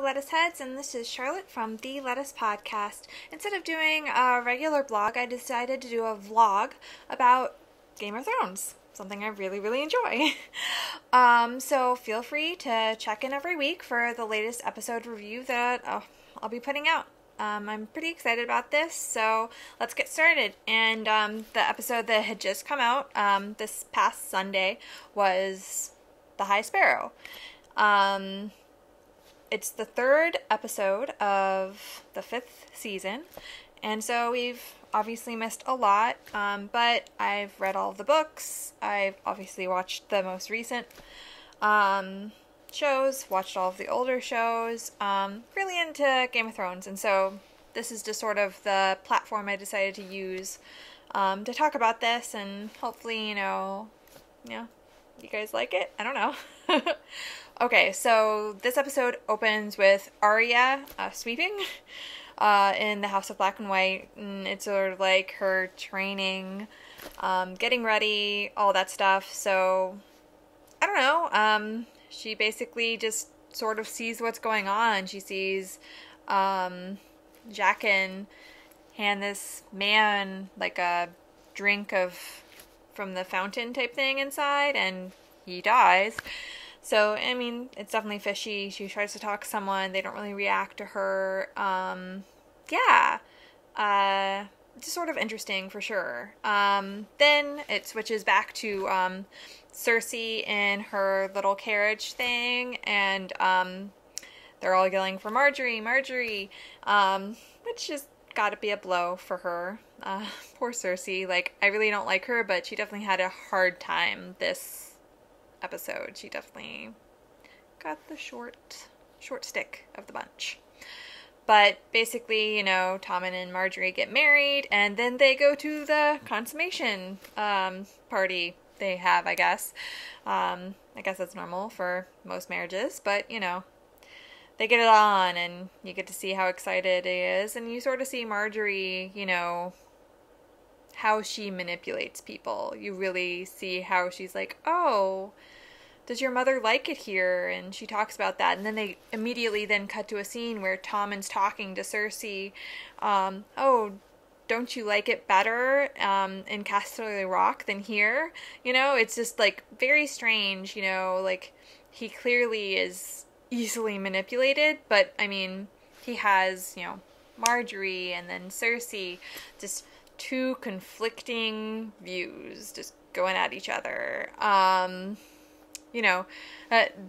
Hello, Lettuceheads, and this is Charlotte from The Lettuce Podcast. Instead of doing a regular blog, I decided to do a vlog about Game of Thrones, something I really enjoy. So feel free to check in every week for the latest episode review that I'll be putting out. I'm pretty excited about this, so let's get started. And the episode that had just come out this past Sunday was The High Sparrow. It's the third episode of the 5th season, and so we've obviously missed a lot, but I've read all of the books. I've obviously watched the most recent shows, watched all of the older shows, really into Game of Thrones, and so this is just sort of the platform I decided to use to talk about this, and hopefully, you guys like it. I don't know. Okay, so this episode opens with Arya sweeping in the House of Black and White, and it's sort of like her training, getting ready, all that stuff. So, I don't know, she basically just sort of sees what's going on. She sees Jaqen hand this man like a drink from the fountain type thing inside, and he dies. So, I mean, it's definitely fishy. She tries to talk to someone. They don't really react to her. Just sort of interesting for sure. Then it switches back to Cersei in her little carriage thing, and they're all yelling for Marjorie, which has got to be a blow for her. Poor Cersei. Like, I really don't like her, but she definitely had a hard time this episode. She definitely got the short stick of the bunch. But basically, Tommen and Marjorie get married, and then they go to the consummation party they have, I guess. I guess that's normal for most marriages, but, they get it on, and you get to see how excited he is, and you sort of see Marjorie, how she manipulates people. You really see how she's like, oh, does your mother like it here? And she talks about that, and then they immediately then cut to a scene where Tommen's talking to Cersei. Oh, don't you like it better in Casterly Rock than here? It's just like very strange, like he clearly is easily manipulated, but I mean, he has, Marjorie and then Cersei, just two conflicting views just going at each other.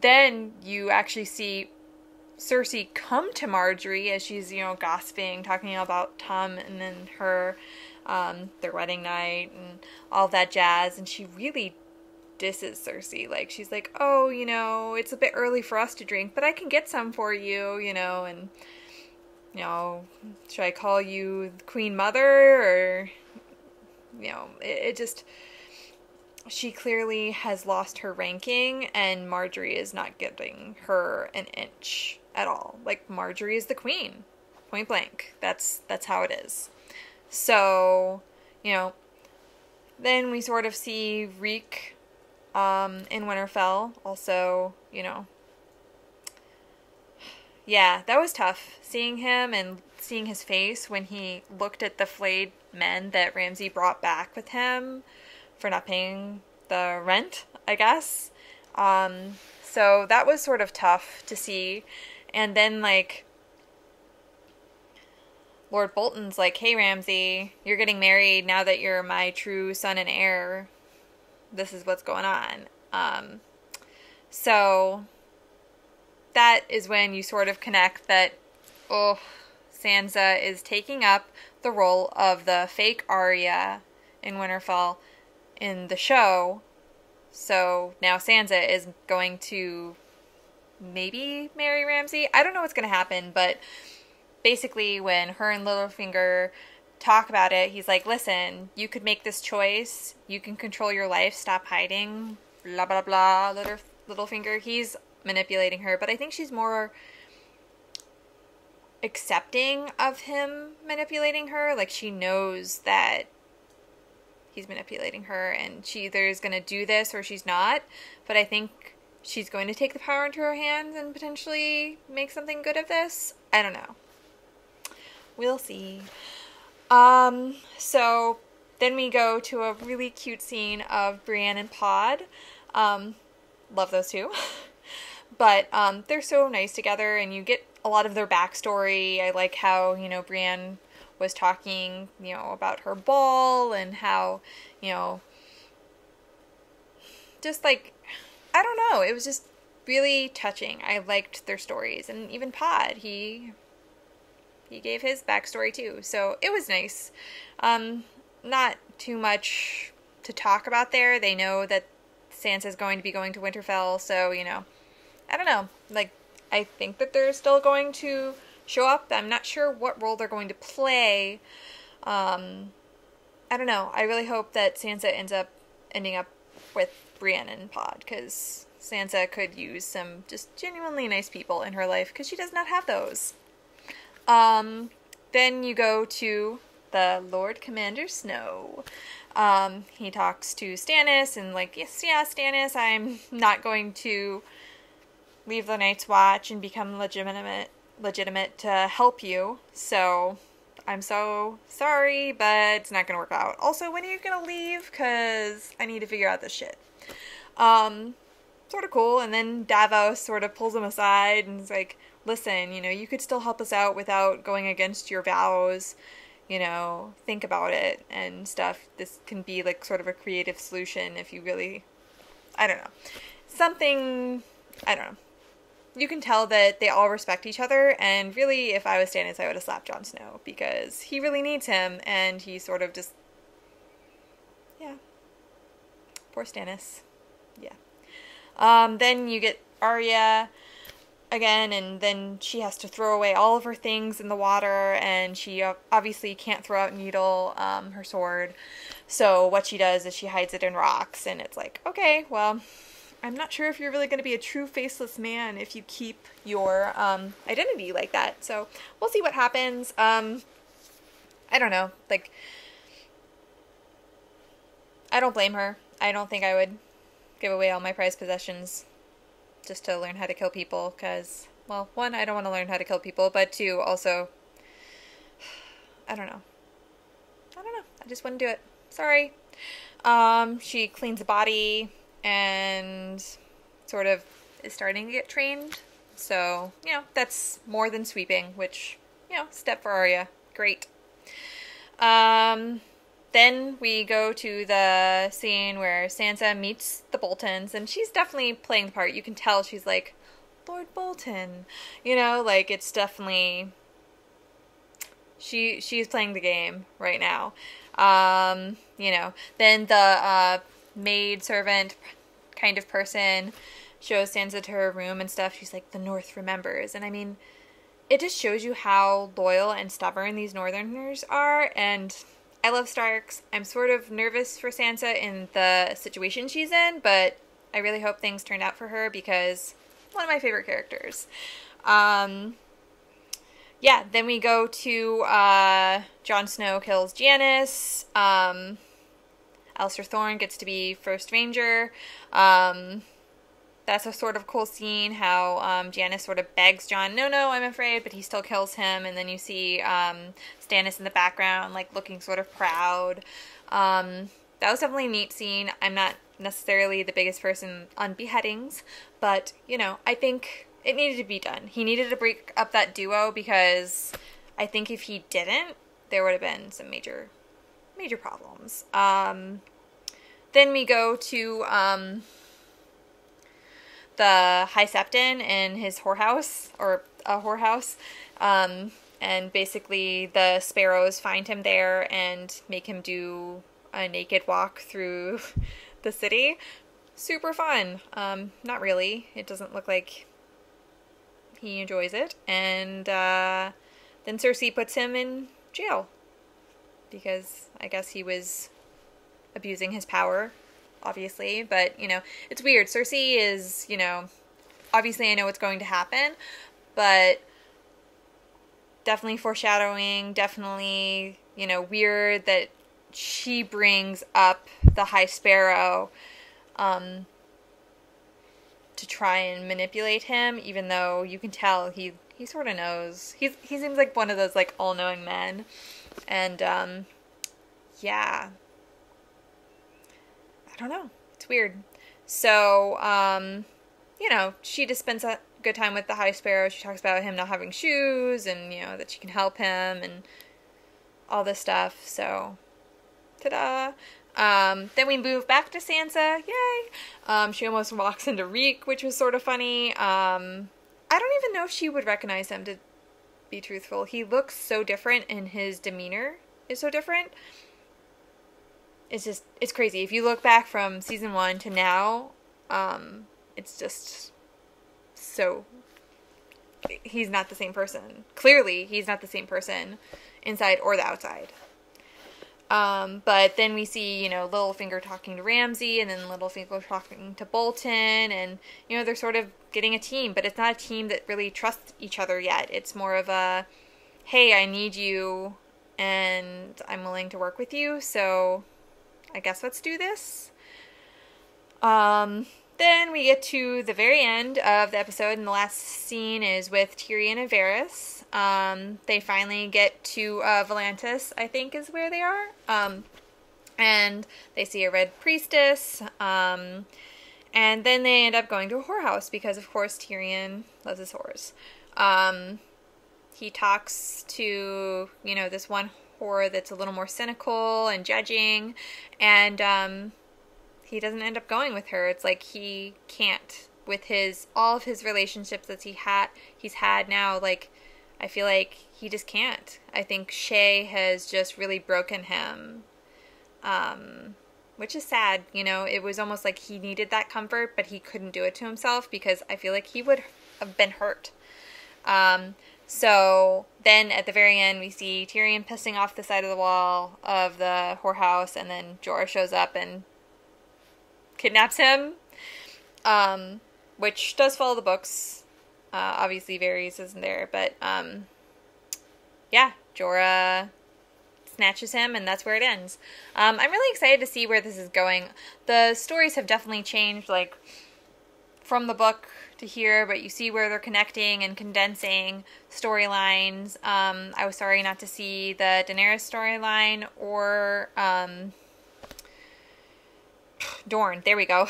Then you actually see Cersei come to Marjorie as she's, gossiping, talking about Tom and then her, their wedding night and all that jazz, and she really disses Cersei. Like, she's like, oh, it's a bit early for us to drink, but I can get some for you, and, should I call you Queen Mother, or, it just, she clearly has lost her ranking, and Marjorie is not giving her an inch at all. Like, Marjorie is the queen, point blank. That's how it is. So, then we sort of see Reek in Winterfell, also, yeah, that was tough, seeing him and seeing his face when he looked at the flayed men that Ramsay brought back with him for not paying the rent, I guess. So that was sort of tough to see. And then, like, Lord Bolton's like, hey, Ramsay, you're getting married now that you're my true son and heir. This is what's going on. So that is when you sort of connect that, Sansa is taking up the role of the fake Arya in Winterfell in the show. So now Sansa is going to maybe marry Ramsay. I don't know what's going to happen, but basically when her and Littlefinger talk about it, he's like, listen, you could make this choice. You can control your life. Stop hiding. Blah, blah, blah. Littlefinger. He's manipulating her, but I think she's more accepting of him manipulating her. Like, she knows that he's manipulating her, and she either is going to do this or she's not. But I think she's going to take the power into her hands and potentially make something good of this. I don't know. We'll see. So then we go to a really cute scene of Brienne and Pod. Love those two. But they're so nice together, and you get a lot of their backstory. I like how, you know, Brienne was talking, you know, about her ball and how, you know, just like, I don't know, it was just really touching. I liked their stories, and even Pod, he gave his backstory too, so it was nice. Not too much to talk about there. They know that Sansa's going to be going to Winterfell, so, you know, I don't know, like, I think that they're still going to show up. I'm not sure what role they're going to play. I don't know. I really hope that Sansa ending up with Brienne and Pod, because Sansa could use some just genuinely nice people in her life, because she does not have those. Then you go to the Lord Commander Snow. He talks to Stannis and like, yes, yeah, Stannis, I'm not going to leave the Night's Watch and become legitimate to help you. So I'm so sorry, but it's not going to work out. Also, when are you going to leave? Because I need to figure out this shit. Sort of cool. And then Davos sort of pulls him aside and is like, listen, you know, you could still help us out without going against your vows. You know, think about it and stuff. This can be like sort of a creative solution if you really, I don't know. Something, I don't know. You can tell that they all respect each other, and really, if I was Stannis, I would have slapped Jon Snow, because he really needs him, and he sort of just, yeah. Poor Stannis. Yeah. Then you get Arya again, and then she has to throw away all of her things in the water, and she obviously can't throw out Needle, her sword, so what she does is she hides it in rocks, and it's like, okay, well, I'm not sure if you're really going to be a true faceless man if you keep your identity like that. So we'll see what happens. I don't know. Like, I don't blame her. I don't think I would give away all my prized possessions just to learn how to kill people. Because, well, one, I don't want to learn how to kill people. But two, also, I don't know. I just wouldn't do it. Sorry. She cleans the body and sort of is starting to get trained. So, you know, that's more than sweeping, which, you know, step for Arya. Great. Then we go to the scene where Sansa meets the Boltons, and she's definitely playing the part. You can tell she's like, Lord Bolton. You know, like, it's definitely, she's playing the game right now. You know, then the maid servant kind of person shows Sansa to her room and stuff. She's like, the North remembers. And I mean, it just shows you how loyal and stubborn these Northerners are. And I love Starks. I'm sort of nervous for Sansa in the situation she's in, but I really hope things turn out for her, because one of my favorite characters. Yeah, then we go to Jon Snow kills Janis. Alistair Thorne gets to be First Ranger. That's a sort of cool scene, how Janis sort of begs Jon, no, I'm afraid, but he still kills him, and then you see Stannis in the background, like, looking sort of proud. That was definitely a neat scene. I'm not necessarily the biggest person on beheadings, but, you know, I think it needed to be done. He needed to break up that duo, because I think if he didn't, there would have been some major problems. Then we go to the High Septon in his whorehouse, or a whorehouse, and basically the Sparrows find him there and make him do a naked walk through the city. Super fun. Not really. It doesn't look like he enjoys it. And then Cersei puts him in jail, because I guess he was abusing his power, obviously. But, you know, it's weird. Cersei is, you know, obviously I know what's going to happen, but definitely foreshadowing, definitely, you know, weird that she brings up the High Sparrow, to try and manipulate him, even though you can tell he sort of knows. He seems like one of those like all-knowing men. And yeah. I don't know. It's weird. So, you know, she just spends a good time with the High Sparrow. She talks about him not having shoes and, you know, that she can help him and all this stuff. So, ta-da. Then we move back to Sansa. Yay! She almost walks into Reek, which was sort of funny. I don't even know if she would recognize him, to be truthful. He looks so different and his demeanor is so different. It's crazy. If you look back from season 1 to now, it's just so, he's not the same person. Clearly, he's not the same person inside or the outside. But then we see, you know, Littlefinger talking to Ramsay and then Littlefinger talking to Bolton and, you know, they're sort of getting a team, but it's not a team that really trusts each other yet. It's more of a, hey, I need you and I'm willing to work with you, so I guess let's do this. Then we get to the very end of the episode, and the last scene is with Tyrion and Varys. They finally get to Volantis, I think is where they are. And they see a red priestess. And then they end up going to a whorehouse because, of course, Tyrion loves his whores. He talks to, you know, this one whore that's a little more cynical and judging, and he doesn't end up going with her. It's like he can't, with all of his relationships that he's had now. Like, I feel like he just can't. I think Shay has just really broken him, which is sad. You know, it was almost like he needed that comfort, but he couldn't do it to himself because I feel like he would have been hurt. So then at the very end, we see Tyrion pissing off the side of the wall of the whorehouse, and then Jorah shows up and kidnaps him, which does follow the books. Obviously Varys isn't there, but yeah, Jorah snatches him, and that's where it ends. I'm really excited to see where this is going. The stories have definitely changed, like, from the book to here, but you see where they're connecting and condensing storylines. I was sorry not to see the Daenerys storyline or Dorne. There we go.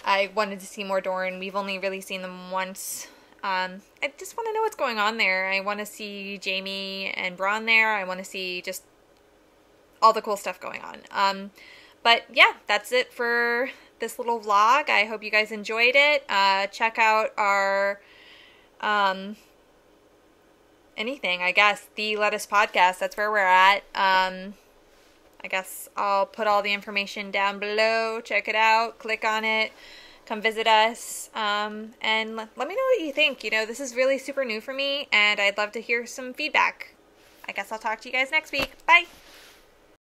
I wanted to see more Dorne. We've only really seen them once. I just want to know what's going on there. I want to see Jaime and Bronn there. I want to see just all the cool stuff going on. But yeah, that's it for this little vlog. I hope you guys enjoyed it. Check out our anything, I guess, the Lettuce Podcast. That's where we're at. I guess I'll put all the information down below. Check it out. Click on it. Come visit us. And let me know what you think. You know, this is really super new for me, and I'd love to hear some feedback. I guess I'll talk to you guys next week. Bye!